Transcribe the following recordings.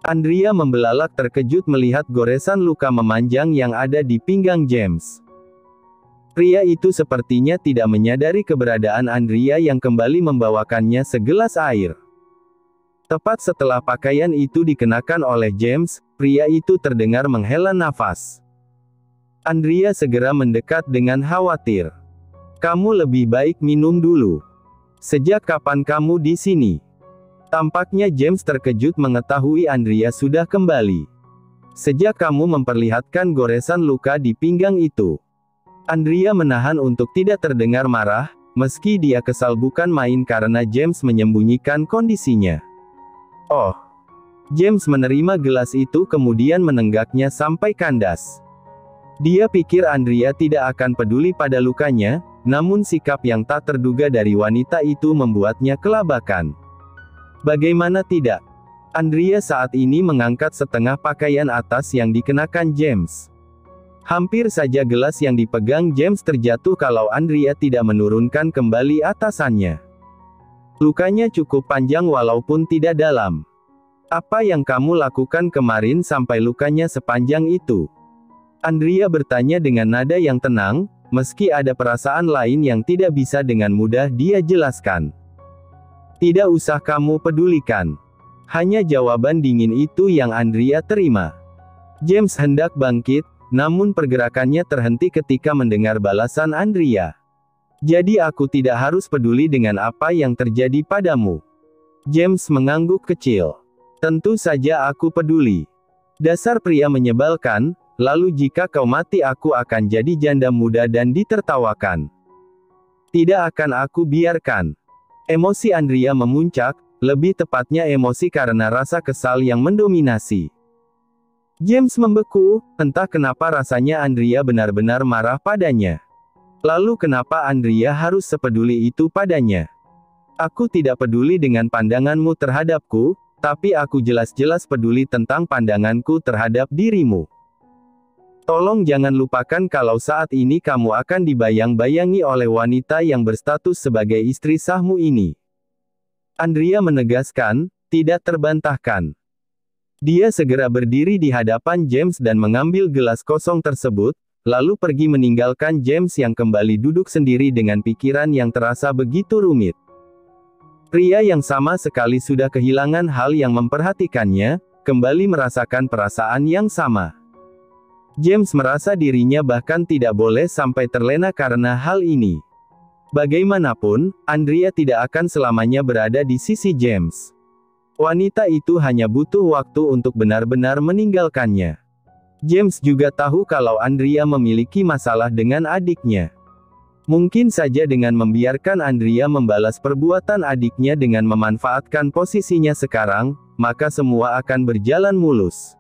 Andrea membelalak terkejut melihat goresan luka memanjang yang ada di pinggang James. Pria itu sepertinya tidak menyadari keberadaan Andrea yang kembali membawakannya segelas air. Tepat setelah pakaian itu dikenakan oleh James, pria itu terdengar menghela nafas. Andrea segera mendekat dengan khawatir. "Kamu lebih baik minum dulu. Sejak kapan kamu di sini?" Tampaknya James terkejut mengetahui Andrea sudah kembali. "Sejak kamu memperlihatkan goresan luka di pinggang itu." Andrea menahan untuk tidak terdengar marah, meski dia kesal bukan main karena James menyembunyikan kondisinya. "Oh." James menerima gelas itu kemudian menenggaknya sampai kandas. Dia pikir Andrea tidak akan peduli pada lukanya, namun sikap yang tak terduga dari wanita itu membuatnya kelabakan. Bagaimana tidak? Andrea saat ini mengangkat setengah pakaian atas yang dikenakan James. Hampir saja gelas yang dipegang James terjatuh kalau Andrea tidak menurunkan kembali atasannya. "Lukanya cukup panjang walaupun tidak dalam. Apa yang kamu lakukan kemarin sampai lukanya sepanjang itu?" Andrea bertanya dengan nada yang tenang, meski ada perasaan lain yang tidak bisa dengan mudah dia jelaskan. "Tidak usah kamu pedulikan." Hanya jawaban dingin itu yang Andrea terima. James hendak bangkit, namun pergerakannya terhenti ketika mendengar balasan Andrea. "Jadi aku tidak harus peduli dengan apa yang terjadi padamu?" James mengangguk kecil. "Tentu saja aku peduli. Dasar pria menyebalkan, lalu jika kau mati aku akan jadi janda muda dan ditertawakan. Tidak akan aku biarkan." Emosi Andrea memuncak, lebih tepatnya emosi karena rasa kesal yang mendominasi. James membeku, entah kenapa rasanya Andrea benar-benar marah padanya. Lalu kenapa Andrea harus sepeduli itu padanya? "Aku tidak peduli dengan pandanganmu terhadapku, tapi aku jelas-jelas peduli tentang pandanganku terhadap dirimu. Tolong jangan lupakan kalau saat ini kamu akan dibayang-bayangi oleh wanita yang berstatus sebagai istri sahmu ini." Andrea menegaskan, tidak terbantahkan. Dia segera berdiri di hadapan James dan mengambil gelas kosong tersebut, lalu pergi meninggalkan James yang kembali duduk sendiri dengan pikiran yang terasa begitu rumit. Pria yang sama sekali sudah kehilangan hal yang memperhatikannya, kembali merasakan perasaan yang sama. James merasa dirinya bahkan tidak boleh sampai terlena karena hal ini. Bagaimanapun, Andrea tidak akan selamanya berada di sisi James. Wanita itu hanya butuh waktu untuk benar-benar meninggalkannya. James juga tahu kalau Andrea memiliki masalah dengan adiknya. Mungkin saja dengan membiarkan Andrea membalas perbuatan adiknya dengan memanfaatkan posisinya sekarang, maka semua akan berjalan mulus.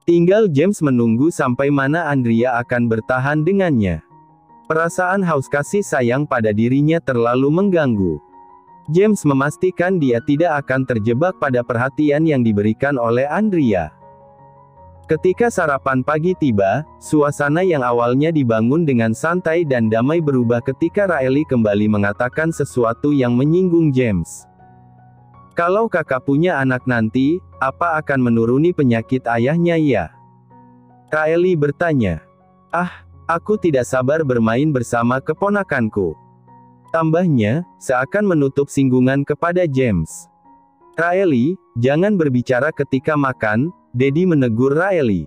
Tinggal James menunggu sampai mana Andrea akan bertahan dengannya. Perasaan haus kasih sayang pada dirinya terlalu mengganggu. James memastikan dia tidak akan terjebak pada perhatian yang diberikan oleh Andrea. Ketika sarapan pagi tiba, suasana yang awalnya dibangun dengan santai dan damai berubah ketika Raeli kembali mengatakan sesuatu yang menyinggung James. "Kalau kakak punya anak nanti, apa akan menuruni penyakit ayahnya ya?" Raeli bertanya. "Ah, aku tidak sabar bermain bersama keponakanku," tambahnya, seakan menutup singgungan kepada James. "Raeli, jangan berbicara ketika makan," Daddy menegur Raeli.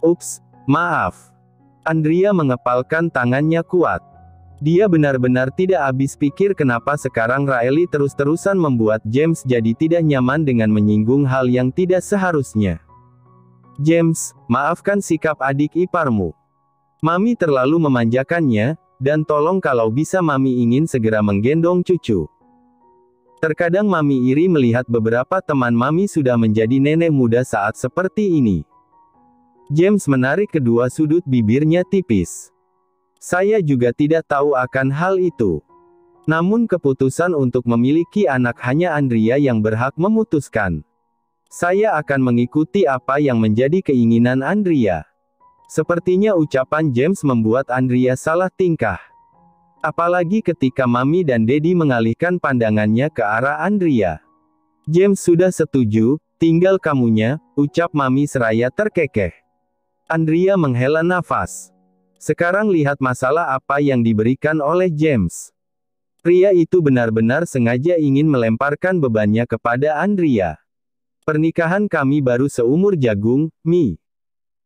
"Ups, maaf." Andrea mengepalkan tangannya kuat. Dia benar-benar tidak habis pikir kenapa sekarang Raeli terus-terusan membuat James jadi tidak nyaman dengan menyinggung hal yang tidak seharusnya. "James, maafkan sikap adik iparmu. Mami terlalu memanjakannya, dan tolong kalau bisa Mami ingin segera menggendong cucu. Terkadang Mami iri melihat beberapa teman Mami sudah menjadi nenek muda saat seperti ini." James menarik kedua sudut bibirnya tipis. "Saya juga tidak tahu akan hal itu. Namun keputusan untuk memiliki anak hanya Andrea yang berhak memutuskan. Saya akan mengikuti apa yang menjadi keinginan Andrea." Sepertinya ucapan James membuat Andrea salah tingkah. Apalagi ketika Mami dan Daddy mengalihkan pandangannya ke arah Andrea. James sudah setuju, Tinggal kamunya, ucap Mami seraya terkekeh. Andrea menghela nafas. Sekarang lihat masalah apa yang diberikan oleh James. Pria itu benar-benar sengaja ingin melemparkan bebannya kepada Andrea. Pernikahan kami baru seumur jagung, Mi.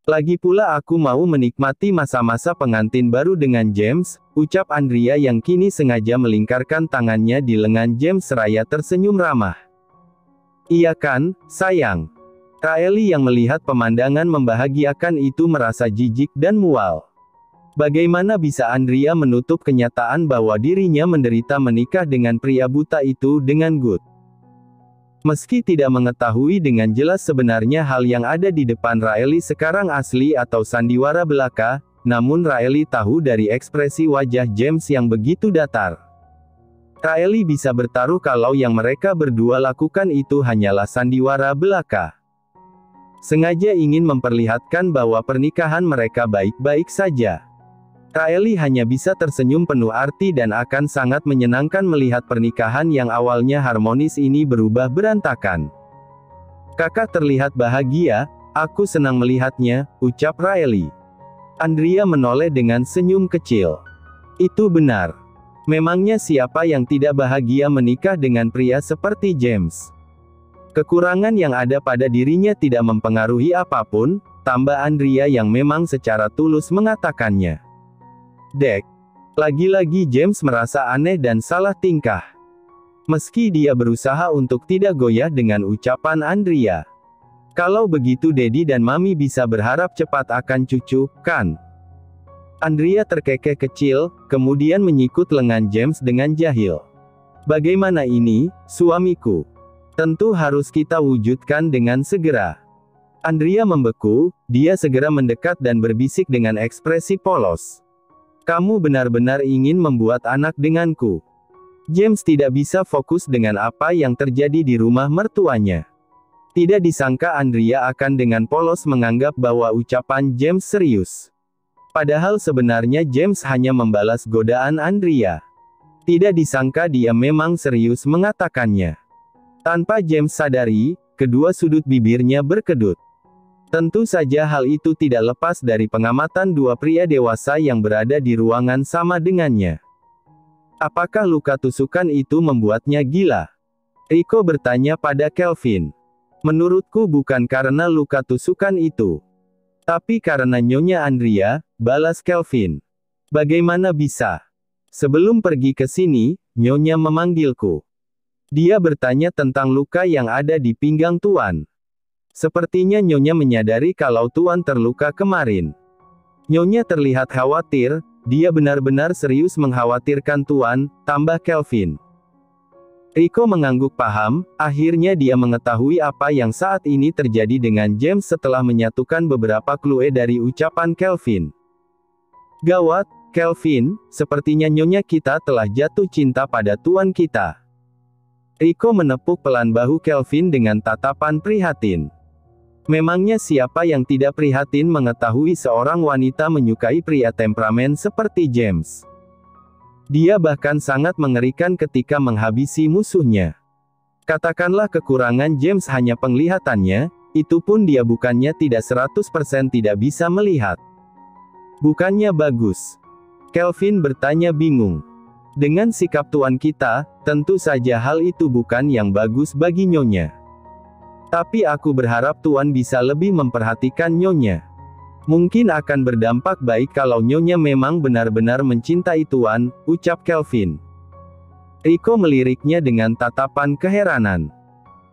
Lagi pula aku mau menikmati masa-masa pengantin baru dengan James, ucap Andrea yang kini sengaja melingkarkan tangannya di lengan James seraya tersenyum ramah. Iya kan, sayang? Raeli yang melihat pemandangan membahagiakan itu merasa jijik dan mual. Bagaimana bisa Andrea menutup kenyataan bahwa dirinya menderita menikah dengan pria buta itu dengan Good? Meski tidak mengetahui dengan jelas sebenarnya hal yang ada di depan Raeli sekarang asli atau sandiwara belaka, namun Raeli tahu dari ekspresi wajah James yang begitu datar. Raeli bisa bertaruh kalau yang mereka berdua lakukan itu hanyalah sandiwara belaka. Sengaja ingin memperlihatkan bahwa pernikahan mereka baik-baik saja. Raeli hanya bisa tersenyum penuh arti dan akan sangat menyenangkan melihat pernikahan yang awalnya harmonis ini berubah berantakan. Kakak terlihat bahagia, aku senang melihatnya, ucap Raeli. Andrea menoleh dengan senyum kecil. Itu benar. Memangnya siapa yang tidak bahagia menikah dengan pria seperti James? Kekurangan yang ada pada dirinya tidak mempengaruhi apapun, tambah Andrea yang memang secara tulus mengatakannya. Dek. Lagi-lagi James merasa aneh dan salah tingkah. Meski dia berusaha untuk tidak goyah dengan ucapan Andrea. Kalau begitu Dedi dan Mami bisa berharap cepat akan cucu, kan? Andrea terkekeh kecil, kemudian menyikut lengan James dengan jahil. Bagaimana ini, suamiku? Tentu harus kita wujudkan dengan segera. Andrea membeku, dia segera mendekat dan berbisik dengan ekspresi polos. Kamu benar-benar ingin membuat anak denganku. James tidak bisa fokus dengan apa yang terjadi di rumah mertuanya. Tidak disangka Andrea akan dengan polos menganggap bahwa ucapan James serius. Padahal sebenarnya James hanya membalas godaan Andrea. Tidak disangka dia memang serius mengatakannya. Tanpa James sadari, kedua sudut bibirnya berkedut. Tentu saja hal itu tidak lepas dari pengamatan dua pria dewasa yang berada di ruangan sama dengannya. Apakah luka tusukan itu membuatnya gila? Rico bertanya pada Kelvin. Menurutku bukan karena luka tusukan itu. Tapi karena Nyonya Andrea, balas Kelvin. Bagaimana bisa? Sebelum pergi ke sini, Nyonya memanggilku. Dia bertanya tentang luka yang ada di pinggang Tuan. Sepertinya Nyonya menyadari kalau Tuan terluka kemarin. Nyonya terlihat khawatir, dia benar-benar serius mengkhawatirkan Tuan, tambah Kelvin. Rico mengangguk paham, akhirnya dia mengetahui apa yang saat ini terjadi dengan James setelah menyatukan beberapa clue dari ucapan Kelvin. Gawat, Kelvin, sepertinya Nyonya kita telah jatuh cinta pada Tuan kita. Rico menepuk pelan bahu Kelvin dengan tatapan prihatin. Memangnya siapa yang tidak prihatin mengetahui seorang wanita menyukai pria temperamen seperti James? Dia bahkan sangat mengerikan ketika menghabisi musuhnya. Katakanlah kekurangan James hanya penglihatannya, itu pun dia bukannya tidak 100% tidak bisa melihat. Bukannya bagus? Kelvin bertanya bingung. Dengan sikap tuan kita, tentu saja hal itu bukan yang bagus bagi Nyonya. Tapi aku berharap Tuan bisa lebih memperhatikan Nyonya. Mungkin akan berdampak baik kalau Nyonya memang benar-benar mencintai Tuan, ucap Kelvin. Rico meliriknya dengan tatapan keheranan.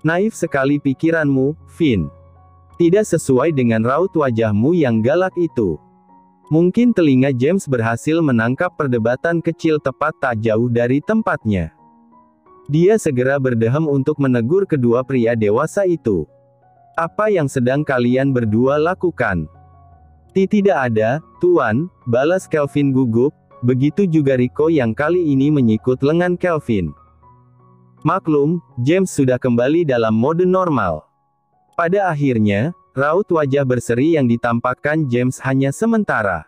Naif sekali pikiranmu, Vin. Tidak sesuai dengan raut wajahmu yang galak itu. Mungkin telinga James berhasil menangkap perdebatan kecil tepat tak jauh dari tempatnya. Dia segera berdehem untuk menegur kedua pria dewasa itu. Apa yang sedang kalian berdua lakukan? Tidak ada, Tuan, balas Kelvin gugup, begitu juga Rico yang kali ini menyikut lengan Kelvin. Maklum, James sudah kembali dalam mode normal. Pada akhirnya, raut wajah berseri yang ditampakkan James hanya sementara.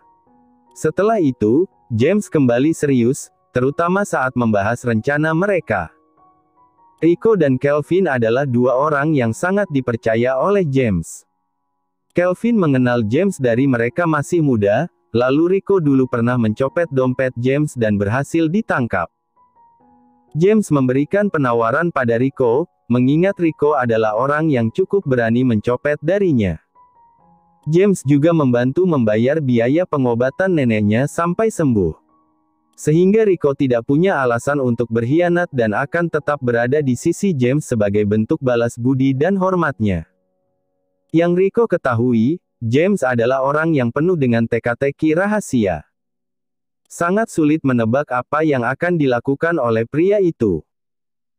Setelah itu, James kembali serius, terutama saat membahas rencana mereka. Rico dan Kelvin adalah dua orang yang sangat dipercaya oleh James. Kelvin mengenal James dari mereka masih muda, lalu Rico dulu pernah mencopet dompet James dan berhasil ditangkap. James memberikan penawaran pada Rico, mengingat Rico adalah orang yang cukup berani mencopet darinya. James juga membantu membayar biaya pengobatan neneknya sampai sembuh. Sehingga Rico tidak punya alasan untuk berkhianat dan akan tetap berada di sisi James sebagai bentuk balas budi dan hormatnya. Yang Rico ketahui, James adalah orang yang penuh dengan teka-teki rahasia. Sangat sulit menebak apa yang akan dilakukan oleh pria itu.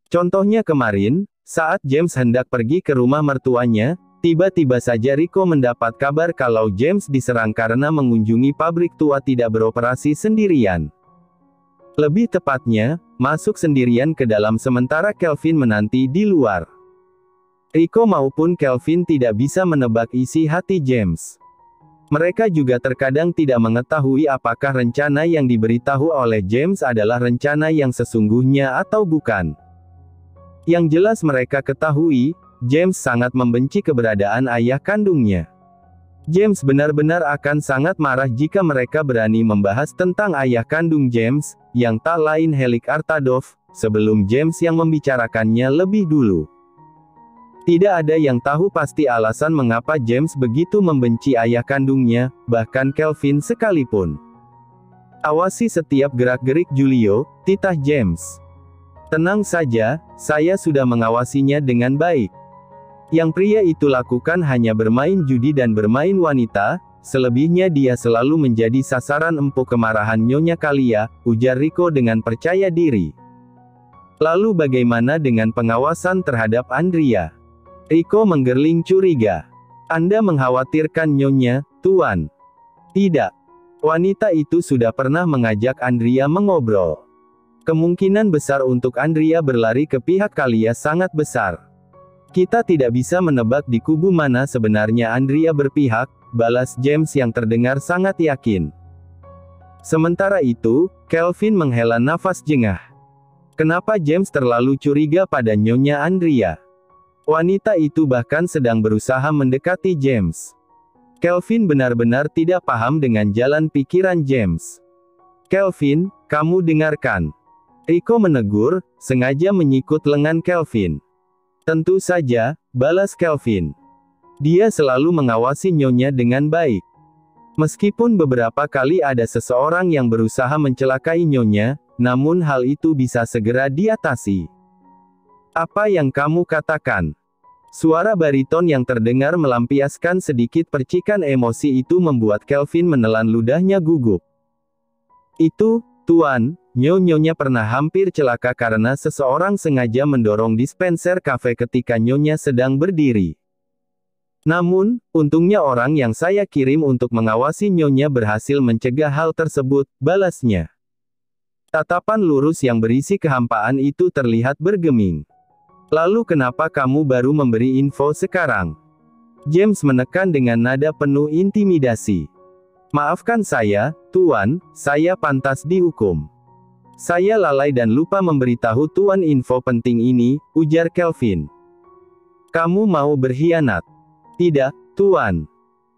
Contohnya kemarin, saat James hendak pergi ke rumah mertuanya, tiba-tiba saja Rico mendapat kabar kalau James diserang karena mengunjungi pabrik tua tidak beroperasi sendirian. Lebih tepatnya, masuk sendirian ke dalam sementara Kelvin menanti di luar. Rico maupun Kelvin tidak bisa menebak isi hati James. Mereka juga terkadang tidak mengetahui apakah rencana yang diberitahu oleh James adalah rencana yang sesungguhnya atau bukan. Yang jelas mereka ketahui, James sangat membenci keberadaan ayah kandungnya. James benar-benar akan sangat marah jika mereka berani membahas tentang ayah kandung James, yang tak lain Helik Artadov, sebelum James yang membicarakannya lebih dulu. Tidak ada yang tahu pasti alasan mengapa James begitu membenci ayah kandungnya, bahkan Kelvin sekalipun. Awasi setiap gerak-gerik Julio, titah James. Tenang saja, saya sudah mengawasinya dengan baik. Yang pria itu lakukan hanya bermain judi dan bermain wanita, selebihnya dia selalu menjadi sasaran empuk kemarahan Nyonya Kalia, ujar Rico dengan percaya diri. Lalu bagaimana dengan pengawasan terhadap Andrea? Rico menggerling curiga. Anda mengkhawatirkan Nyonya, Tuan? Tidak. Wanita itu sudah pernah mengajak Andrea mengobrol. Kemungkinan besar untuk Andrea berlari ke pihak Kalia sangat besar. Kita tidak bisa menebak di kubu mana sebenarnya Andrea berpihak, balas James yang terdengar sangat yakin. Sementara itu, Kelvin menghela nafas jengah. Kenapa James terlalu curiga pada Nyonya Andrea? Wanita itu bahkan sedang berusaha mendekati James. Kelvin benar-benar tidak paham dengan jalan pikiran James. Kelvin, kamu dengarkan. Rico menegur, sengaja menyikut lengan Kelvin. Tentu saja, balas Kelvin. Dia selalu mengawasi Nyonya dengan baik. Meskipun beberapa kali ada seseorang yang berusaha mencelakai Nyonya, namun hal itu bisa segera diatasi. Apa yang kamu katakan? Suara bariton yang terdengar melampiaskan sedikit percikan emosi itu membuat Kelvin menelan ludahnya gugup. Itu, Tuan, Nyonya pernah hampir celaka karena seseorang sengaja mendorong dispenser kafe ketika Nyonya sedang berdiri. Namun, untungnya orang yang saya kirim untuk mengawasi Nyonya berhasil mencegah hal tersebut, balasnya. Tatapan lurus yang berisi kehampaan itu terlihat bergeming. Lalu kenapa kamu baru memberi info sekarang? James menekan dengan nada penuh intimidasi. Maafkan saya, Tuan, saya pantas dihukum. Saya lalai dan lupa memberitahu Tuan info penting ini, ujar Kelvin. Kamu mau berkhianat? Tidak, Tuan.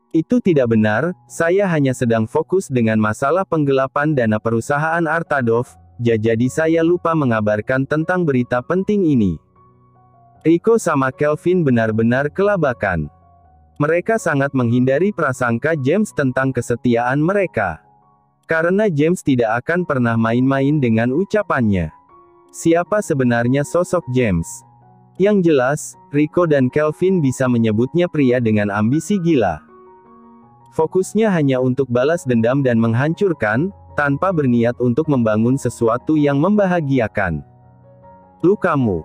Itu tidak benar, saya hanya sedang fokus dengan masalah penggelapan dana perusahaan Artadov, jadi saya lupa mengabarkan tentang berita penting ini. Rico sama Kelvin benar-benar kelabakan. Mereka sangat menghindari prasangka James tentang kesetiaan mereka. Karena James tidak akan pernah main-main dengan ucapannya. Siapa sebenarnya sosok James? Yang jelas, Rico dan Kelvin bisa menyebutnya pria dengan ambisi gila. Fokusnya hanya untuk balas dendam dan menghancurkan, tanpa berniat untuk membangun sesuatu yang membahagiakan. Lukamu.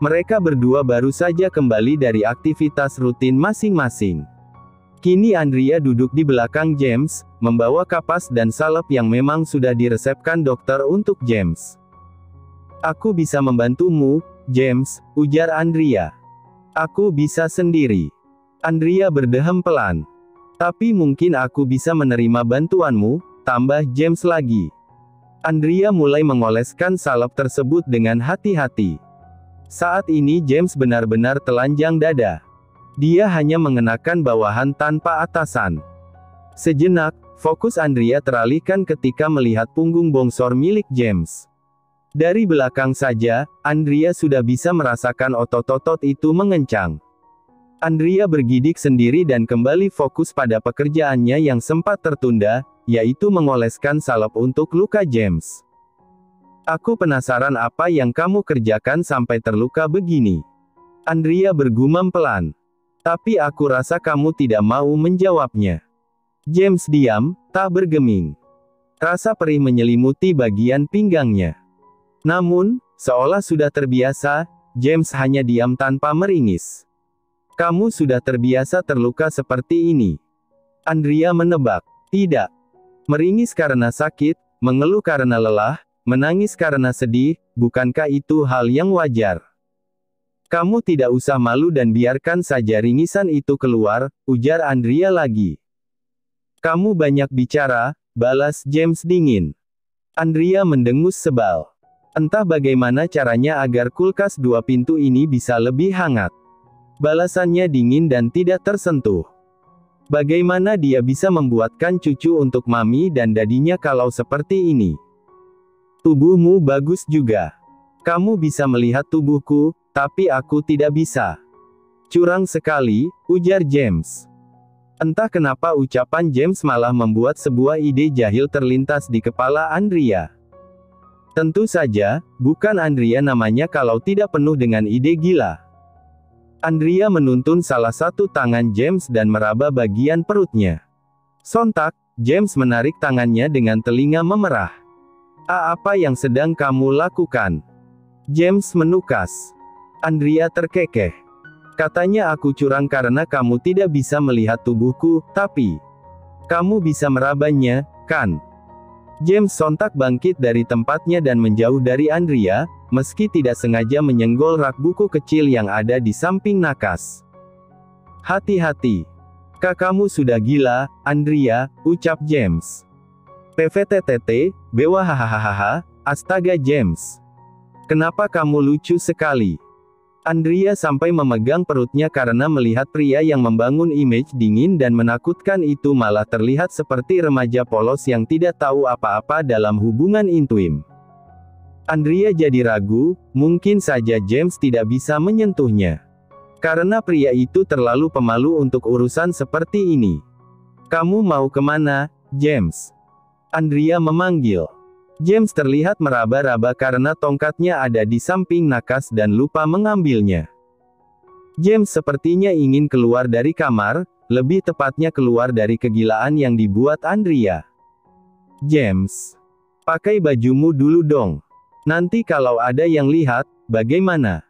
Mereka berdua baru saja kembali dari aktivitas rutin masing-masing. Kini Andrea duduk di belakang James, membawa kapas dan salep yang memang sudah diresepkan dokter untuk James. Aku bisa membantumu, James, ujar Andrea. Aku bisa sendiri. Andrea berdehem pelan. Tapi mungkin aku bisa menerima bantuanmu, tambah James lagi. Andrea mulai mengoleskan salep tersebut dengan hati-hati. Saat ini James benar-benar telanjang dada. Dia hanya mengenakan bawahan tanpa atasan. Sejenak, fokus Andrea teralihkan ketika melihat punggung bongsor milik James. Dari belakang saja, Andrea sudah bisa merasakan otot-otot itu mengencang. Andrea bergidik sendiri dan kembali fokus pada pekerjaannya yang sempat tertunda, yaitu mengoleskan salep untuk luka James. Aku penasaran apa yang kamu kerjakan sampai terluka begini. Andrea bergumam pelan. Tapi aku rasa kamu tidak mau menjawabnya. James diam, tak bergeming. Rasa perih menyelimuti bagian pinggangnya. Namun, seolah sudah terbiasa, James hanya diam tanpa meringis. Kamu sudah terbiasa terluka seperti ini. Andrea menebak. Tidak. Meringis karena sakit, mengeluh karena lelah, menangis karena sedih, bukankah itu hal yang wajar? Kamu tidak usah malu dan biarkan saja ringisan itu keluar, ujar Andrea lagi. Kamu banyak bicara, balas James dingin. Andrea mendengus sebal. Entah bagaimana caranya agar kulkas 2 pintu ini bisa lebih hangat. Balasannya dingin dan tidak tersentuh. Bagaimana dia bisa membuatkan cucu untuk mami dan dadinya kalau seperti ini? Tubuhmu bagus juga. Kamu bisa melihat tubuhku, tapi aku tidak bisa. Curang sekali, ujar James. Entah kenapa ucapan James malah membuat sebuah ide jahil terlintas di kepala Andrea. Tentu saja, bukan Andrea namanya kalau tidak penuh dengan ide gila. Andrea menuntun salah satu tangan James dan meraba bagian perutnya. Sontak, James menarik tangannya dengan telinga memerah. Apa yang sedang kamu lakukan? James menukas. Andrea terkekeh. Katanya aku curang karena kamu tidak bisa melihat tubuhku, tapi kamu bisa merabanya, kan? James sontak bangkit dari tempatnya dan menjauh dari Andrea, meski tidak sengaja menyenggol rak buku kecil yang ada di samping nakas. Hati-hati. Kamu sudah gila, Andrea, ucap James. PVTTT, bewa hahaha, astaga James. Kenapa kamu lucu sekali? Andrea sampai memegang perutnya karena melihat pria yang membangun image dingin dan menakutkan itu malah terlihat seperti remaja polos yang tidak tahu apa-apa dalam hubungan intim. Andrea jadi ragu, mungkin saja James tidak bisa menyentuhnya. Karena pria itu terlalu pemalu untuk urusan seperti ini. Kamu mau kemana, James? Andrea memanggil. James terlihat meraba-raba karena tongkatnya ada di samping nakas dan lupa mengambilnya. James sepertinya ingin keluar dari kamar, lebih tepatnya keluar dari kegilaan yang dibuat Andrea. James, pakai bajumu dulu dong. Nanti kalau ada yang lihat, bagaimana?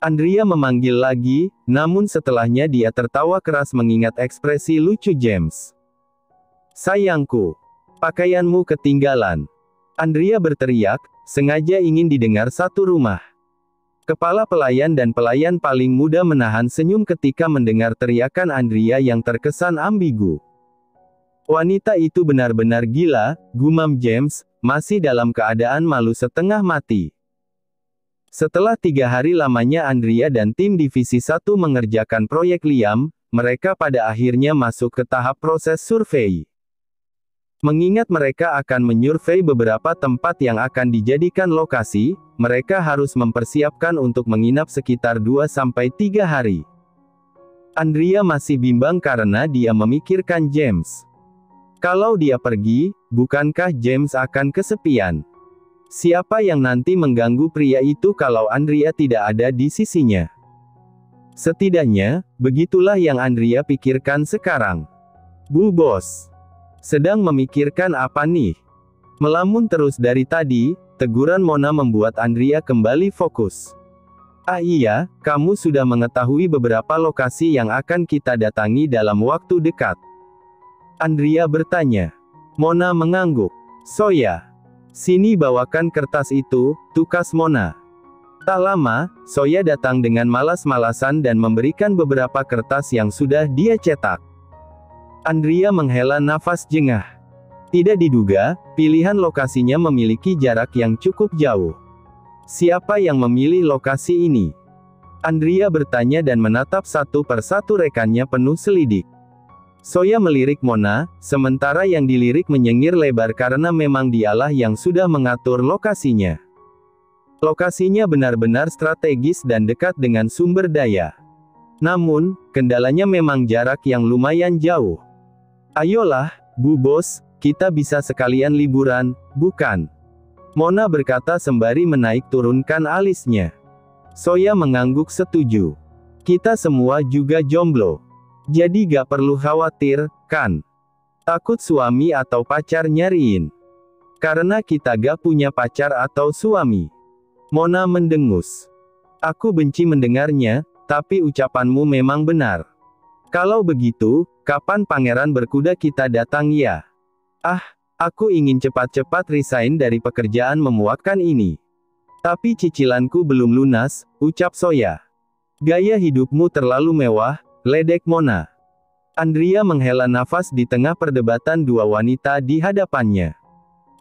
Andrea memanggil lagi, namun setelahnya dia tertawa keras mengingat ekspresi lucu James. Sayangku, pakaianmu ketinggalan. Andrea berteriak, sengaja ingin didengar satu rumah. Kepala pelayan dan pelayan paling muda menahan senyum ketika mendengar teriakan Andrea yang terkesan ambigu. Wanita itu benar-benar gila, gumam James, masih dalam keadaan malu setengah mati. Setelah 3 hari lamanya Andrea dan tim Divisi 1 mengerjakan proyek Liam, mereka pada akhirnya masuk ke tahap proses survei. Mengingat mereka akan menyurvei beberapa tempat yang akan dijadikan lokasi, mereka harus mempersiapkan untuk menginap sekitar 2-3 hari. Andrea masih bimbang karena dia memikirkan James. Kalau dia pergi, bukankah James akan kesepian? Siapa yang nanti mengganggu pria itu kalau Andrea tidak ada di sisinya? Setidaknya, begitulah yang Andrea pikirkan sekarang. Bu Bos. Sedang memikirkan apa nih? Melamun terus dari tadi, teguran Mona membuat Andrea kembali fokus. Iya, kamu sudah mengetahui beberapa lokasi yang akan kita datangi dalam waktu dekat. Andrea bertanya. Mona mengangguk. Soya. Sini bawakan kertas itu, tukas Mona. Tak lama, Soya datang dengan malas-malasan dan memberikan beberapa kertas yang sudah dia cetak. Andrea menghela nafas jengah. Tidak diduga, pilihan lokasinya memiliki jarak yang cukup jauh. Siapa yang memilih lokasi ini? Andrea bertanya dan menatap satu persatu rekannya penuh selidik. Soya melirik Mona, sementara yang dilirik menyengir lebar karena memang dialah yang sudah mengatur lokasinya. Lokasinya benar-benar strategis dan dekat dengan sumber daya. Namun, kendalanya memang jarak yang lumayan jauh. Ayolah, Bu Bos, kita bisa sekalian liburan, bukan? Mona berkata sembari menaik turunkan alisnya. Soya mengangguk setuju. Kita semua juga jomblo. Jadi gak perlu khawatir, kan? Takut suami atau pacar nyariin. Karena kita gak punya pacar atau suami. Mona mendengus. Aku benci mendengarnya, tapi ucapanmu memang benar. Kalau begitu, kapan pangeran berkuda kita datang ya? Ah, aku ingin cepat-cepat resign dari pekerjaan memuakkan ini. Tapi cicilanku belum lunas, ucap Soya. Gaya hidupmu terlalu mewah, ledek Mona. Andrea menghela nafas di tengah perdebatan dua wanita di hadapannya.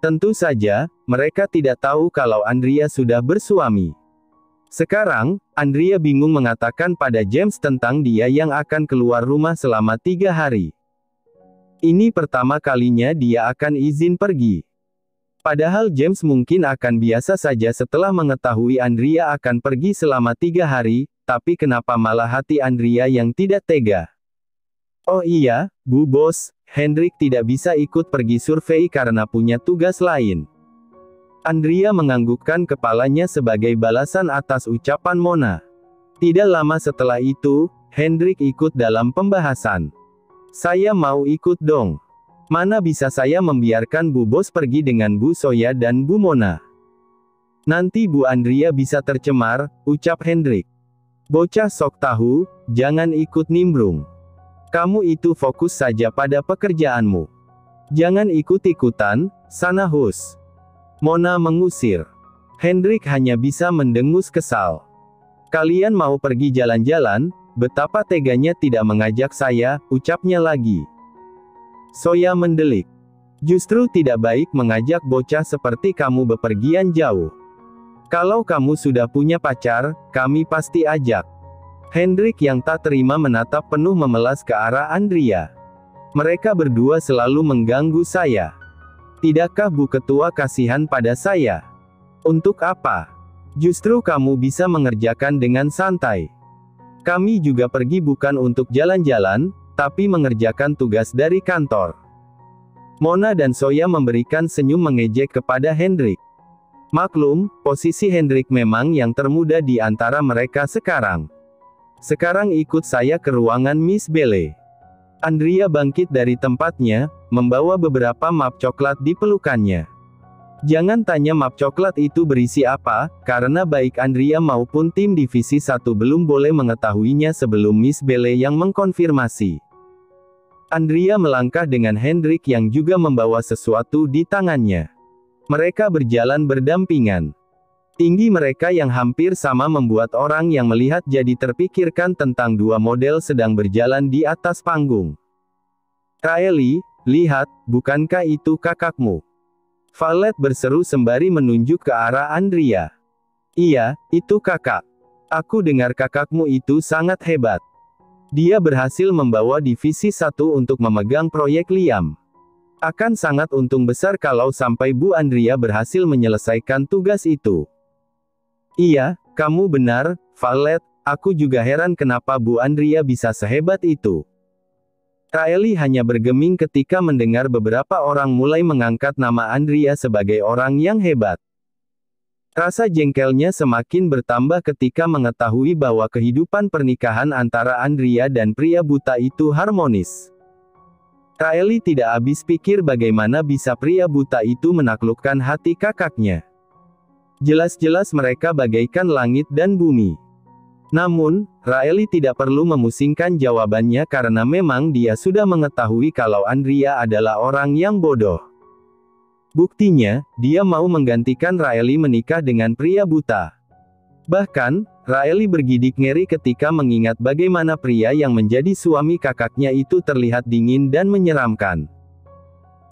Tentu saja, mereka tidak tahu kalau Andrea sudah bersuami. Sekarang, Andrea bingung mengatakan pada James tentang dia yang akan keluar rumah selama 3 hari. Ini pertama kalinya dia akan izin pergi. Padahal James mungkin akan biasa saja setelah mengetahui Andrea akan pergi selama 3 hari, tapi kenapa malah hati Andrea yang tidak tega? Oh iya, Bu Bos, Hendrik tidak bisa ikut pergi survei karena punya tugas lain. Andrea menganggukkan kepalanya sebagai balasan atas ucapan Mona. Tidak lama setelah itu, Hendrik ikut dalam pembahasan. Saya mau ikut dong. Mana bisa saya membiarkan Bu Bos pergi dengan Bu Soya dan Bu Mona? Nanti Bu Andrea bisa tercemar, ucap Hendrik. Bocah sok tahu, jangan ikut nimbrung. Kamu itu fokus saja pada pekerjaanmu. Jangan ikut-ikutan, sana hus. Mona mengusir. Hendrik hanya bisa mendengus kesal. Kalian mau pergi jalan-jalan, betapa teganya tidak mengajak saya, ucapnya lagi. Soya mendelik. Justru tidak baik mengajak bocah seperti kamu bepergian jauh. Kalau kamu sudah punya pacar, kami pasti ajak. Hendrik yang tak terima menatap penuh memelas ke arah Andrea. Mereka berdua selalu mengganggu saya. Tidakkah Bu Ketua kasihan pada saya? Untuk apa? Justru kamu bisa mengerjakan dengan santai. Kami juga pergi bukan untuk jalan-jalan, tapi mengerjakan tugas dari kantor. Mona dan Soya memberikan senyum mengejek kepada Hendrik. Maklum, posisi Hendrik memang yang termuda di antara mereka sekarang. Sekarang ikut saya ke ruangan Miss Belle. Andrea bangkit dari tempatnya, membawa beberapa map coklat di pelukannya. Jangan tanya map coklat itu berisi apa, karena baik Andrea maupun tim divisi 1 belum boleh mengetahuinya sebelum Miss Belle yang mengkonfirmasi. Andrea melangkah dengan Hendrik yang juga membawa sesuatu di tangannya. Mereka berjalan berdampingan. Tinggi mereka yang hampir sama membuat orang yang melihat jadi terpikirkan tentang dua model sedang berjalan di atas panggung. Raeli, lihat, bukankah itu kakakmu? Violet berseru sembari menunjuk ke arah Andrea. Iya, itu kakak. Aku dengar kakakmu itu sangat hebat. Dia berhasil membawa divisi 1 untuk memegang proyek Liam. Akan sangat untung besar kalau sampai Bu Andrea berhasil menyelesaikan tugas itu. Iya, kamu benar, Violet, aku juga heran kenapa Bu Andrea bisa sehebat itu. Raeli hanya bergeming ketika mendengar beberapa orang mulai mengangkat nama Andrea sebagai orang yang hebat. Rasa jengkelnya semakin bertambah ketika mengetahui bahwa kehidupan pernikahan antara Andrea dan pria buta itu harmonis. Raeli tidak habis pikir bagaimana bisa pria buta itu menaklukkan hati kakaknya. Jelas-jelas mereka bagaikan langit dan bumi. Namun, Raeli tidak perlu memusingkan jawabannya karena memang dia sudah mengetahui kalau Andrea adalah orang yang bodoh. Buktinya, dia mau menggantikan Raeli menikah dengan pria buta. Bahkan, Raeli bergidik ngeri ketika mengingat bagaimana pria yang menjadi suami kakaknya itu terlihat dingin dan menyeramkan.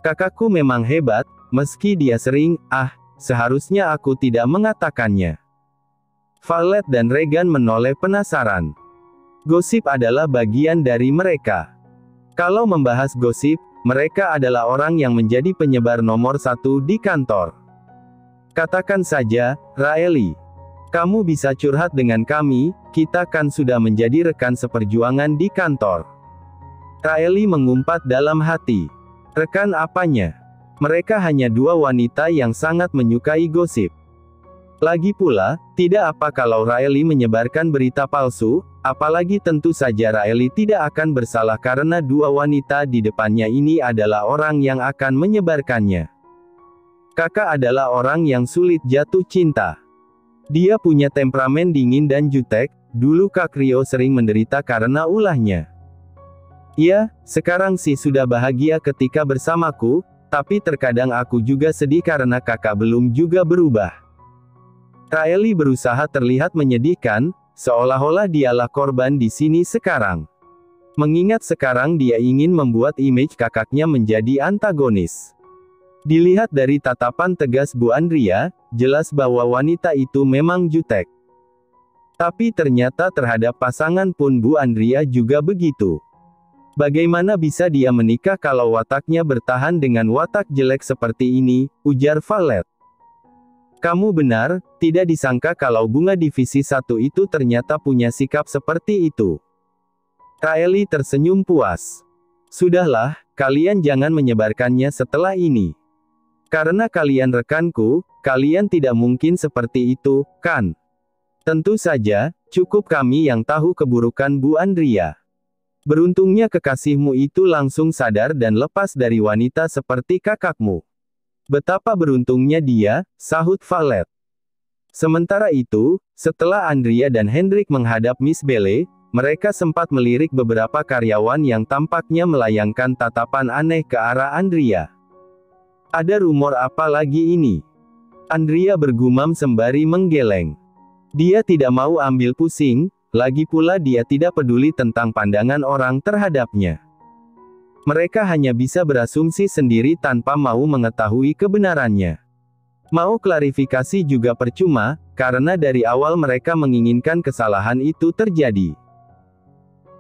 Kakakku memang hebat, meski dia sering, seharusnya aku tidak mengatakannya. Violet dan Regan menoleh penasaran. Gosip adalah bagian dari mereka. Kalau membahas gosip, mereka adalah orang yang menjadi penyebar nomor satu di kantor. Katakan saja, Raeli. Kamu bisa curhat dengan kami, kita kan sudah menjadi rekan seperjuangan di kantor. Raeli mengumpat dalam hati. Rekan apanya? Mereka hanya dua wanita yang sangat menyukai gosip. Lagi pula, tidak apa kalau Raeli menyebarkan berita palsu, apalagi tentu saja Raeli tidak akan bersalah karena dua wanita di depannya ini adalah orang yang akan menyebarkannya. Kakak adalah orang yang sulit jatuh cinta. Dia punya temperamen dingin dan jutek, dulu Kak Rio sering menderita karena ulahnya. Ya, sekarang sih sudah bahagia ketika bersamaku, tapi terkadang aku juga sedih karena kakak belum juga berubah. Raeli berusaha terlihat menyedihkan, seolah-olah dialah korban di sini sekarang. Mengingat sekarang dia ingin membuat image kakaknya menjadi antagonis. Dilihat dari tatapan tegas Bu Andrea, jelas bahwa wanita itu memang jutek. Tapi ternyata terhadap pasangan pun Bu Andrea juga begitu. Bagaimana bisa dia menikah kalau wataknya bertahan dengan watak jelek seperti ini, ujar Violet. Kamu benar, tidak disangka kalau bunga divisi 1 itu ternyata punya sikap seperti itu. Raeli tersenyum puas. Sudahlah, kalian jangan menyebarkannya setelah ini. Karena kalian rekanku, kalian tidak mungkin seperti itu, kan? Tentu saja, cukup kami yang tahu keburukan Bu Andrea. Beruntungnya kekasihmu itu langsung sadar dan lepas dari wanita seperti kakakmu. Betapa beruntungnya dia, sahut Violet. Sementara itu, setelah Andrea dan Hendrik menghadap Miss Belle, mereka sempat melirik beberapa karyawan yang tampaknya melayangkan tatapan aneh ke arah Andrea. Ada rumor apa lagi ini? Andrea bergumam sembari menggeleng. Dia tidak mau ambil pusing, lagi pula dia tidak peduli tentang pandangan orang terhadapnya. Mereka hanya bisa berasumsi sendiri tanpa mau mengetahui kebenarannya. Mau klarifikasi juga percuma, karena dari awal mereka menginginkan kesalahan itu terjadi.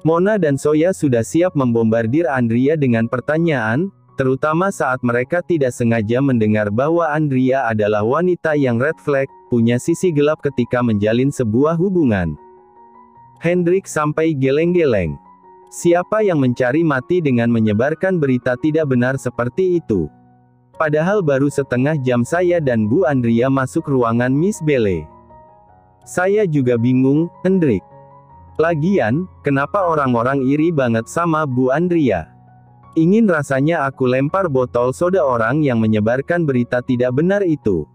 Mona dan Soya sudah siap membombardir Andrea dengan pertanyaan, terutama saat mereka tidak sengaja mendengar bahwa Andrea adalah wanita yang red flag, punya sisi gelap ketika menjalin sebuah hubungan. Hendrik sampai geleng-geleng. Siapa yang mencari mati dengan menyebarkan berita tidak benar seperti itu? Padahal baru setengah jam saya dan Bu Andrea masuk ruangan Miss Belle. Saya juga bingung, Hendrik. Lagian, kenapa orang-orang iri banget sama Bu Andrea? Ingin rasanya aku lempar botol soda orang yang menyebarkan berita tidak benar itu.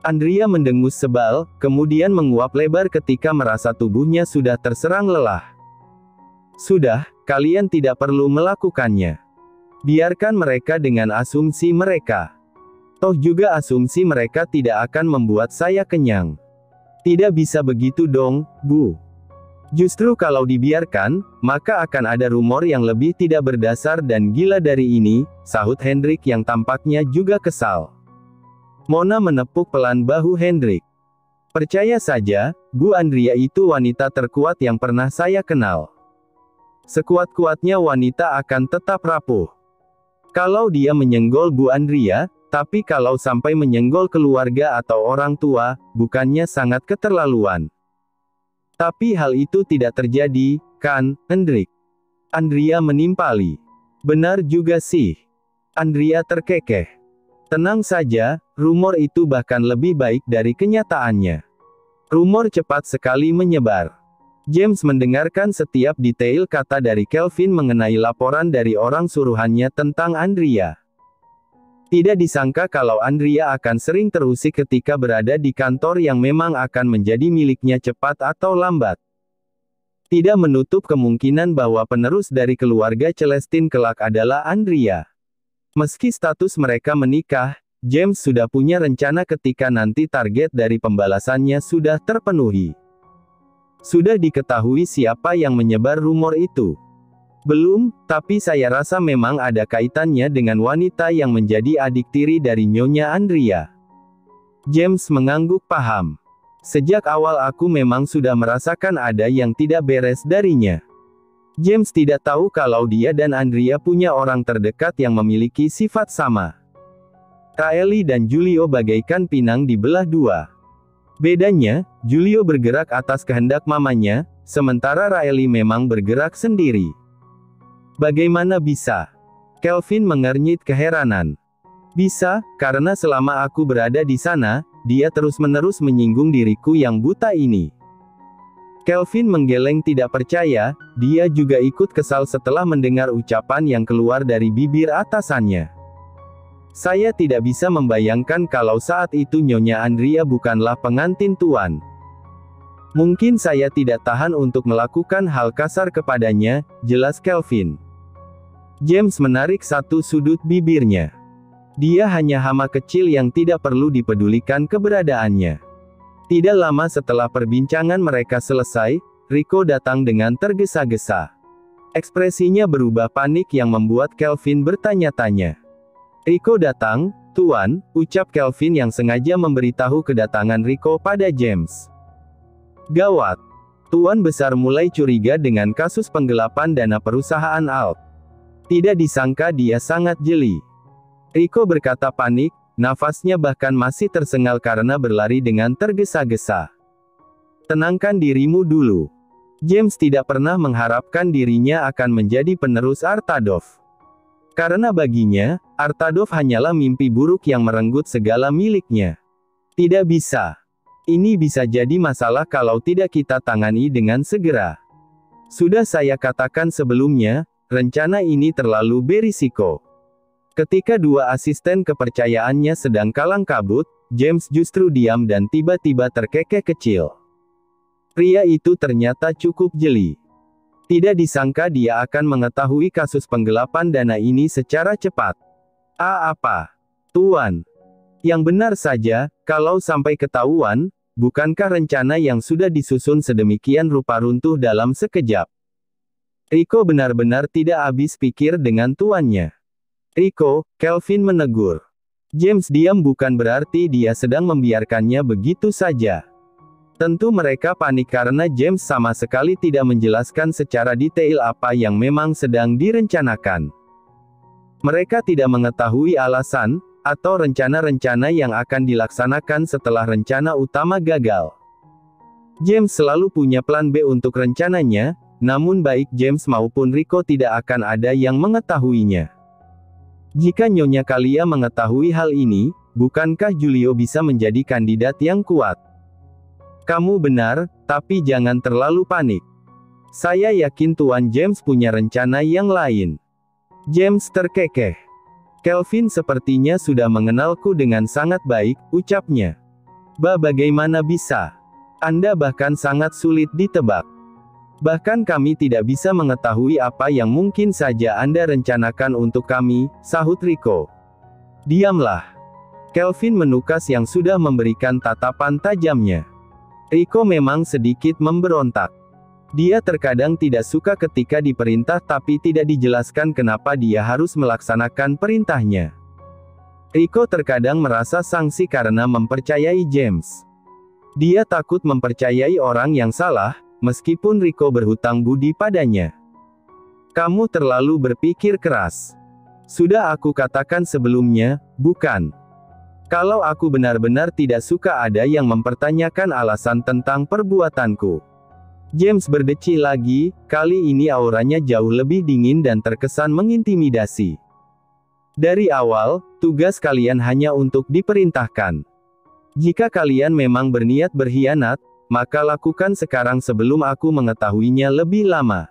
Andrea mendengus sebal, kemudian menguap lebar ketika merasa tubuhnya sudah terserang lelah. Sudah, kalian tidak perlu melakukannya. Biarkan mereka dengan asumsi mereka. Toh juga asumsi mereka tidak akan membuat saya kenyang. Tidak bisa begitu dong, Bu. Justru kalau dibiarkan, maka akan ada rumor yang lebih tidak berdasar dan gila dari ini, sahut Hendrik yang tampaknya juga kesal. Mona menepuk pelan bahu Hendrik. Percaya saja, Bu Andrea itu wanita terkuat yang pernah saya kenal. Sekuat-kuatnya wanita akan tetap rapuh. Kalau dia menyenggol Bu Andrea, tapi kalau sampai menyenggol keluarga atau orang tua, bukannya sangat keterlaluan. Tapi hal itu tidak terjadi, kan, Hendrik? Andrea menimpali. Benar juga sih. Andrea terkekeh. Tenang saja, rumor itu bahkan lebih baik dari kenyataannya. Rumor cepat sekali menyebar. James mendengarkan setiap detail kata dari Kelvin mengenai laporan dari orang suruhannya tentang Andrea. Tidak disangka kalau Andrea akan sering terusik ketika berada di kantor yang memang akan menjadi miliknya cepat atau lambat. Tidak menutup kemungkinan bahwa penerus dari keluarga Celestine kelak adalah Andrea. Meski status mereka menikah, James sudah punya rencana ketika nanti target dari pembalasannya sudah terpenuhi. Sudah diketahui siapa yang menyebar rumor itu? Belum, tapi saya rasa memang ada kaitannya dengan wanita yang menjadi adik tiri dari Nyonya Andrea. James mengangguk paham. Sejak awal aku memang sudah merasakan ada yang tidak beres darinya. James tidak tahu kalau dia dan Andrea punya orang terdekat yang memiliki sifat sama. Raeli dan Julio bagaikan pinang dibelah dua. Bedanya, Julio bergerak atas kehendak mamanya, sementara Raeli memang bergerak sendiri. Bagaimana bisa? Kelvin mengernyit keheranan. Bisa, karena selama aku berada di sana, dia terus-menerus menyinggung diriku yang buta ini. Kelvin menggeleng tidak percaya, dia juga ikut kesal setelah mendengar ucapan yang keluar dari bibir atasannya. Saya tidak bisa membayangkan kalau saat itu Nyonya Andrea bukanlah pengantin Tuan. Mungkin saya tidak tahan untuk melakukan hal kasar kepadanya, jelas Kelvin. James menarik satu sudut bibirnya. Dia hanya hama kecil yang tidak perlu dipedulikan keberadaannya. Tidak lama setelah perbincangan mereka selesai, Rico datang dengan tergesa-gesa. Ekspresinya berubah panik yang membuat Kelvin bertanya-tanya. Rico datang, Tuan, ucap Kelvin yang sengaja memberitahu kedatangan Rico pada James. Gawat. Tuan Besar mulai curiga dengan kasus penggelapan dana perusahaan Alt. Tidak disangka dia sangat jeli. Rico berkata panik, nafasnya bahkan masih tersengal karena berlari dengan tergesa-gesa. Tenangkan dirimu dulu. James tidak pernah mengharapkan dirinya akan menjadi penerus Artadov. Karena baginya, Artadov hanyalah mimpi buruk yang merenggut segala miliknya. Tidak bisa. Ini bisa jadi masalah kalau tidak kita tangani dengan segera. Sudah saya katakan sebelumnya, rencana ini terlalu berisiko. Ketika dua asisten kepercayaannya sedang kalang kabut, James justru diam dan tiba-tiba terkekeh kecil. Pria itu ternyata cukup jeli. Tidak disangka dia akan mengetahui kasus penggelapan dana ini secara cepat. Apa? Tuan. Yang benar saja, kalau sampai ketahuan, bukankah rencana yang sudah disusun sedemikian rupa runtuh dalam sekejap? Rico benar-benar tidak habis pikir dengan tuannya. Rico, Kelvin menegur. James diam bukan berarti dia sedang membiarkannya begitu saja. Tentu mereka panik karena James sama sekali tidak menjelaskan secara detail apa yang memang sedang direncanakan. Mereka tidak mengetahui alasan, atau rencana-rencana yang akan dilaksanakan setelah rencana utama gagal. James selalu punya plan B untuk rencananya, namun baik James maupun Rico tidak akan ada yang mengetahuinya. Jika Nyonya Kalia mengetahui hal ini, bukankah Julio bisa menjadi kandidat yang kuat? Kamu benar, tapi jangan terlalu panik. Saya yakin Tuan James punya rencana yang lain. James terkekeh. Kelvin sepertinya sudah mengenalku dengan sangat baik, ucapnya. Bagaimana bisa? Anda bahkan sangat sulit ditebak. Bahkan kami tidak bisa mengetahui apa yang mungkin saja Anda rencanakan untuk kami, sahut Rico. Diamlah. Kelvin menukas yang sudah memberikan tatapan tajamnya. Rico memang sedikit memberontak. Dia terkadang tidak suka ketika diperintah tapi tidak dijelaskan kenapa dia harus melaksanakan perintahnya. Rico terkadang merasa sangsi karena mempercayai James. Dia takut mempercayai orang yang salah, meskipun Rico berhutang budi padanya. Kamu terlalu berpikir keras. Sudah aku katakan sebelumnya, bukan? Kalau aku benar-benar tidak suka ada yang mempertanyakan alasan tentang perbuatanku. James berdecil lagi, kali ini auranya jauh lebih dingin dan terkesan mengintimidasi. Dari awal, tugas kalian hanya untuk diperintahkan. Jika kalian memang berniat berkhianat, maka lakukan sekarang sebelum aku mengetahuinya lebih lama.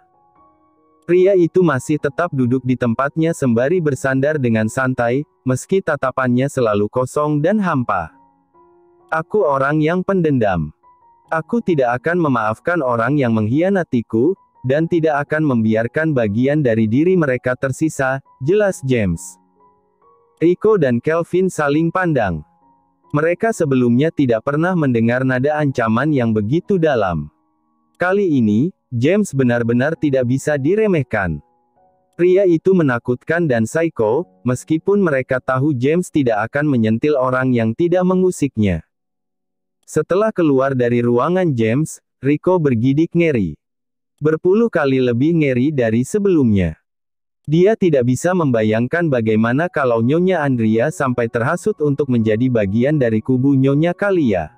Pria itu masih tetap duduk di tempatnya sembari bersandar dengan santai, meski tatapannya selalu kosong dan hampa. Aku orang yang pendendam. Aku tidak akan memaafkan orang yang mengkhianatiku, dan tidak akan membiarkan bagian dari diri mereka tersisa, jelas James. Rico dan Kelvin saling pandang. Mereka sebelumnya tidak pernah mendengar nada ancaman yang begitu dalam. Kali ini, James benar-benar tidak bisa diremehkan. Pria itu menakutkan dan psiko, meskipun mereka tahu James tidak akan menyentil orang yang tidak mengusiknya. Setelah keluar dari ruangan James, Rico bergidik ngeri. Berpuluh kali lebih ngeri dari sebelumnya. Dia tidak bisa membayangkan bagaimana kalau Nyonya Andrea sampai terhasut untuk menjadi bagian dari kubu Nyonya Kalia.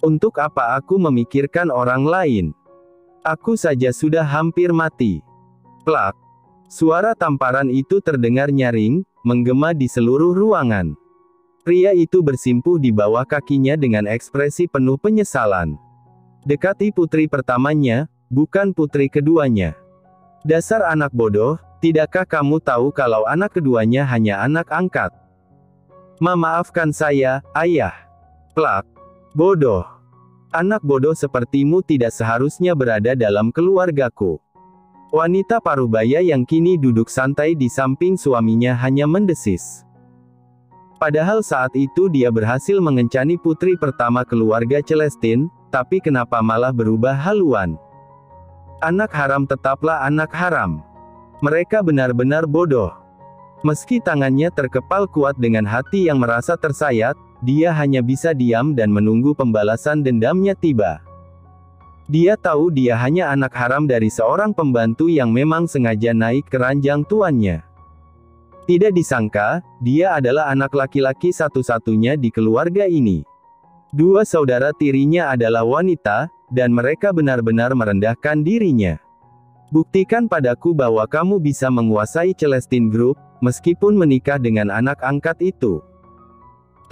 Untuk apa aku memikirkan orang lain? Aku saja sudah hampir mati. Plak. Suara tamparan itu terdengar nyaring, menggema di seluruh ruangan. Pria itu bersimpuh di bawah kakinya dengan ekspresi penuh penyesalan. Dekati putri pertamanya, bukan putri keduanya. Dasar anak bodoh, tidakkah kamu tahu kalau anak keduanya hanya anak angkat? Maafkan saya, ayah. Plak. Bodoh. Anak bodoh sepertimu tidak seharusnya berada dalam keluargaku. Wanita parubaya yang kini duduk santai di samping suaminya hanya mendesis. Padahal saat itu dia berhasil mengencani putri pertama keluarga Celestine, tapi kenapa malah berubah haluan? Anak haram tetaplah anak haram. Mereka benar-benar bodoh. Meski tangannya terkepal kuat dengan hati yang merasa tersayat, dia hanya bisa diam dan menunggu pembalasan dendamnya tiba. Dia tahu dia hanya anak haram dari seorang pembantu yang memang sengaja naik ke ranjang tuannya. Tidak disangka, dia adalah anak laki-laki satu-satunya di keluarga ini. Dua saudara tirinya adalah wanita, dan mereka benar-benar merendahkan dirinya. Buktikan padaku bahwa kamu bisa menguasai Celestine Group, meskipun menikah dengan anak angkat itu.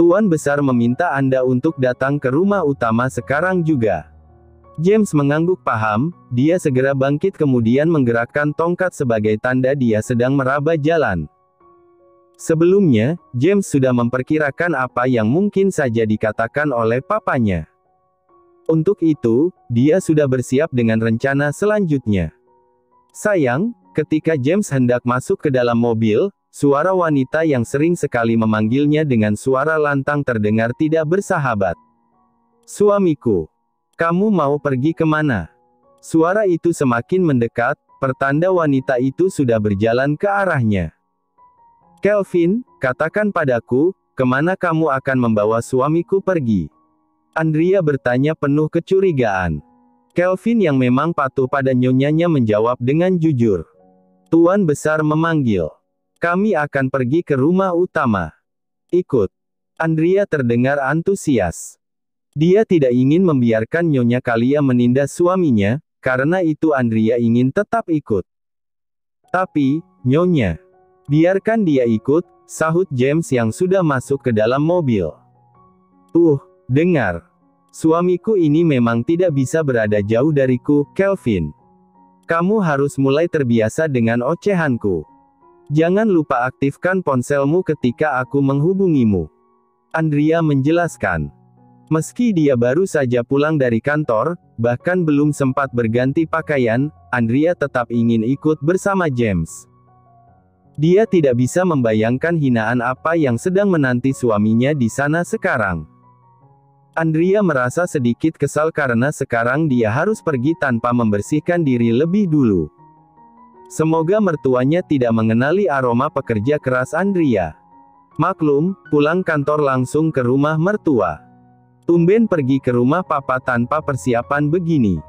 Tuan Besar meminta Anda untuk datang ke rumah utama sekarang juga. James mengangguk paham, dia segera bangkit kemudian menggerakkan tongkat sebagai tanda dia sedang meraba jalan. Sebelumnya, James sudah memperkirakan apa yang mungkin saja dikatakan oleh papanya. Untuk itu, dia sudah bersiap dengan rencana selanjutnya. Sayang, ketika James hendak masuk ke dalam mobil, suara wanita yang sering sekali memanggilnya dengan suara lantang terdengar tidak bersahabat. Suamiku, kamu mau pergi kemana? Suara itu semakin mendekat, pertanda wanita itu sudah berjalan ke arahnya. Kelvin, katakan padaku, kemana kamu akan membawa suamiku pergi? Andrea bertanya penuh kecurigaan. Kelvin yang memang patuh pada nyonyanya menjawab dengan jujur. Tuan Besar memanggil. Kami akan pergi ke rumah utama. Ikut. Andrea terdengar antusias. Dia tidak ingin membiarkan Nyonya Kalia menindas suaminya, karena itu Andrea ingin tetap ikut. Tapi, Nyonya, biarkan dia ikut, sahut James yang sudah masuk ke dalam mobil. Dengar. Suamiku ini memang tidak bisa berada jauh dariku, Kelvin. Kamu harus mulai terbiasa dengan ocehanku. Jangan lupa aktifkan ponselmu ketika aku menghubungimu. Andrea menjelaskan. Meski dia baru saja pulang dari kantor, bahkan belum sempat berganti pakaian, Andrea tetap ingin ikut bersama James. Dia tidak bisa membayangkan hinaan apa yang sedang menanti suaminya di sana sekarang. Andrea merasa sedikit kesal karena sekarang dia harus pergi tanpa membersihkan diri lebih dulu. Semoga mertuanya tidak mengenali aroma pekerja keras Andrea. Maklum, pulang kantor langsung ke rumah mertua. Tumben pergi ke rumah papa tanpa persiapan begini.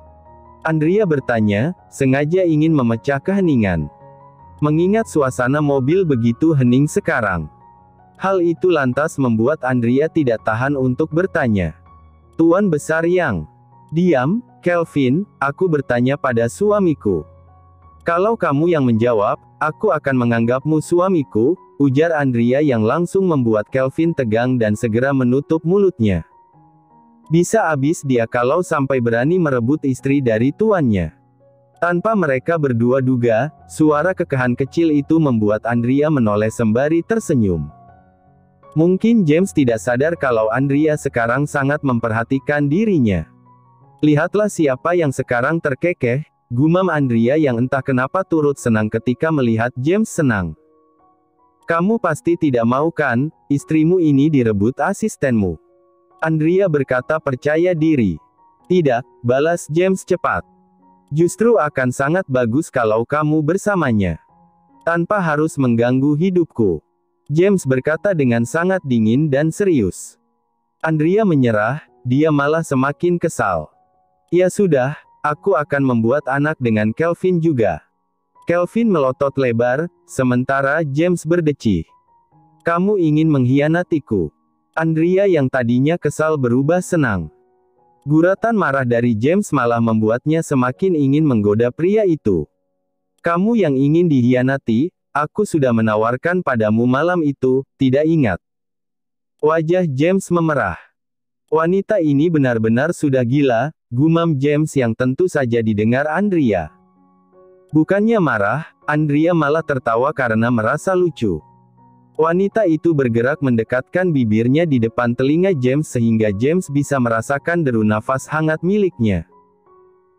Andrea bertanya, sengaja ingin memecah keheningan. Mengingat suasana mobil begitu hening sekarang. Hal itu lantas membuat Andrea tidak tahan untuk bertanya. Tuan Besar yang diam, Kelvin, aku bertanya pada suamiku. Kalau kamu yang menjawab, aku akan menganggapmu suamiku, ujar Andrea yang langsung membuat Kelvin tegang dan segera menutup mulutnya. Bisa habis dia kalau sampai berani merebut istri dari tuannya. Tanpa mereka berdua duga, suara kekahan kecil itu membuat Andrea menoleh sembari tersenyum. Mungkin James tidak sadar kalau Andrea sekarang sangat memperhatikan dirinya. Lihatlah siapa yang sekarang terkekeh, gumam Andrea yang entah kenapa turut senang ketika melihat James senang. Kamu pasti tidak mau kan, istrimu ini direbut asistenmu. Andrea berkata percaya diri. Tidak, balas James cepat. Justru akan sangat bagus kalau kamu bersamanya. Tanpa harus mengganggu hidupku. James berkata dengan sangat dingin dan serius. Andrea menyerah, dia malah semakin kesal. Ya sudah, aku akan membuat anak dengan Kelvin juga. Kelvin melotot lebar, sementara James berdecih. Kamu ingin mengkhianatiku. Andrea yang tadinya kesal berubah senang. Guratan marah dari James malah membuatnya semakin ingin menggoda pria itu. Kamu yang ingin dikhianati, aku sudah menawarkan padamu malam itu, tidak ingat? Wajah James memerah. Wanita ini benar-benar sudah gila, gumam James yang tentu saja didengar Andrea. Bukannya marah, Andrea malah tertawa karena merasa lucu. Wanita itu bergerak mendekatkan bibirnya di depan telinga James sehingga James bisa merasakan deru nafas hangat miliknya.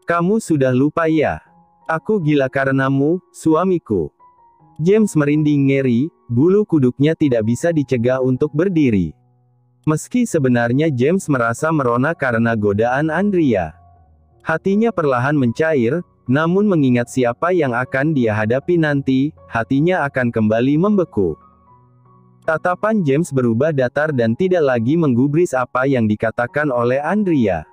Kamu sudah lupa ya? Aku gila karenamu, suamiku. James merinding ngeri, bulu kuduknya tidak bisa dicegah untuk berdiri. Meski sebenarnya James merasa merona karena godaan Andrea. Hatinya perlahan mencair, namun mengingat siapa yang akan dia hadapi nanti, hatinya akan kembali membeku. Tatapan James berubah datar dan tidak lagi menggubris apa yang dikatakan oleh Andrea.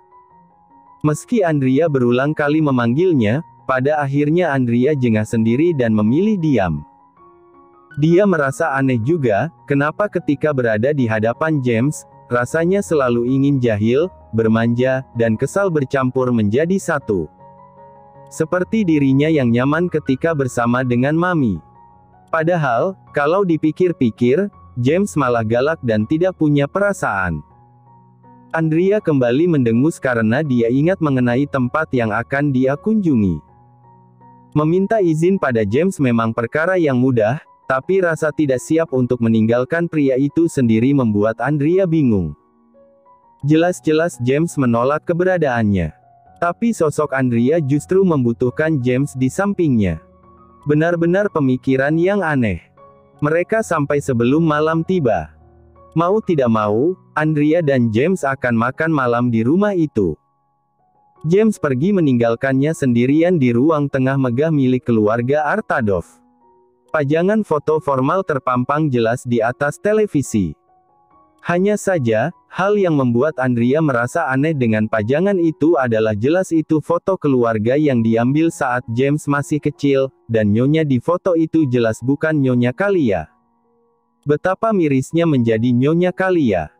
Meski Andrea berulang kali memanggilnya, pada akhirnya Andrea jengah sendiri dan memilih diam. Dia merasa aneh juga, kenapa ketika berada di hadapan James, rasanya selalu ingin jahil, bermanja, dan kesal bercampur menjadi satu. Seperti dirinya yang nyaman ketika bersama dengan Mami. Padahal, kalau dipikir-pikir, James malah galak dan tidak punya perasaan. Andrea kembali mendengus karena dia ingat mengenai tempat yang akan dia kunjungi. Meminta izin pada James memang perkara yang mudah, tapi rasa tidak siap untuk meninggalkan pria itu sendiri membuat Andrea bingung. Jelas-jelas James menolak keberadaannya. Tapi sosok Andrea justru membutuhkan James di sampingnya. Benar-benar pemikiran yang aneh. Mereka sampai sebelum malam tiba. Mau tidak mau, Andrea dan James akan makan malam di rumah itu. James pergi meninggalkannya sendirian di ruang tengah megah milik keluarga Artadov. Pajangan foto formal terpampang jelas di atas televisi. Hanya saja, hal yang membuat Andrea merasa aneh dengan pajangan itu adalah jelas itu foto keluarga yang diambil saat James masih kecil, dan nyonya di foto itu jelas bukan Nyonya Kalia. Betapa mirisnya menjadi Nyonya Kalia.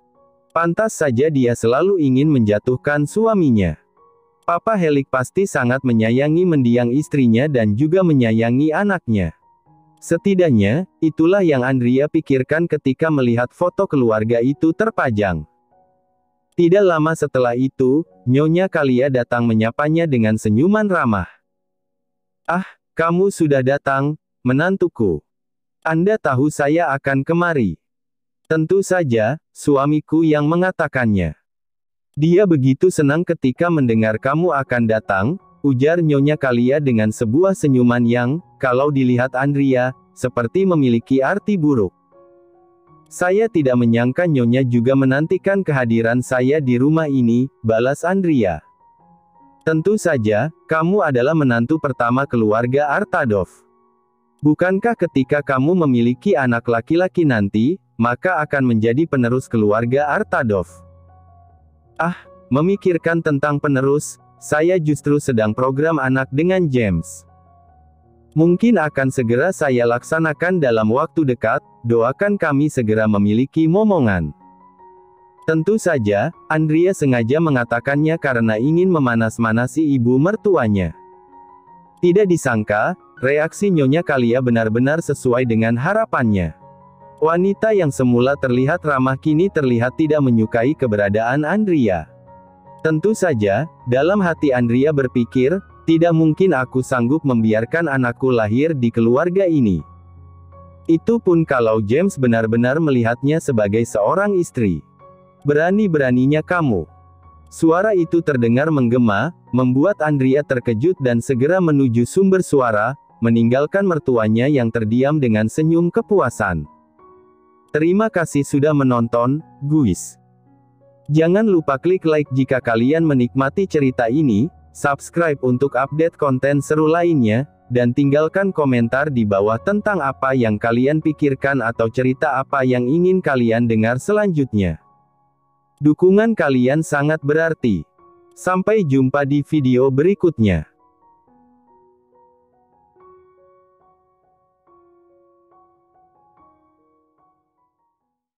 Pantas saja dia selalu ingin menjatuhkan suaminya. Papa Helik pasti sangat menyayangi mendiang istrinya dan juga menyayangi anaknya. Setidaknya, itulah yang Andrea pikirkan ketika melihat foto keluarga itu terpajang. Tidak lama setelah itu, Nyonya Kalia datang menyapanya dengan senyuman ramah. Ah, kamu sudah datang, menantuku. Anda tahu saya akan kemari. Tentu saja, suamiku yang mengatakannya. Dia begitu senang ketika mendengar kamu akan datang, ujar Nyonya Kalia dengan sebuah senyuman yang, kalau dilihat Andrea, seperti memiliki arti buruk. Saya tidak menyangka Nyonya juga menantikan kehadiran saya di rumah ini, balas Andrea. Tentu saja, kamu adalah menantu pertama keluarga Artadov. Bukankah ketika kamu memiliki anak laki-laki nanti, maka akan menjadi penerus keluarga Artadov? Ah, memikirkan tentang penerus, saya justru sedang program anak dengan James. Mungkin akan segera saya laksanakan dalam waktu dekat, doakan kami segera memiliki momongan. Tentu saja, Andrea sengaja mengatakannya karena ingin memanas-manasi ibu mertuanya. Tidak disangka, reaksi Nyonya Kalia benar-benar sesuai dengan harapannya. Wanita yang semula terlihat ramah kini terlihat tidak menyukai keberadaan Andrea. Tentu saja, dalam hati Andrea berpikir, tidak mungkin aku sanggup membiarkan anakku lahir di keluarga ini. Itu pun kalau James benar-benar melihatnya sebagai seorang istri. Berani-beraninya kamu. Suara itu terdengar menggema, membuat Andrea terkejut dan segera menuju sumber suara, meninggalkan mertuanya yang terdiam dengan senyum kepuasan. Terima kasih sudah menonton, guys. Jangan lupa klik like jika kalian menikmati cerita ini, subscribe untuk update konten seru lainnya, dan tinggalkan komentar di bawah tentang apa yang kalian pikirkan atau cerita apa yang ingin kalian dengar selanjutnya. Dukungan kalian sangat berarti. Sampai jumpa di video berikutnya.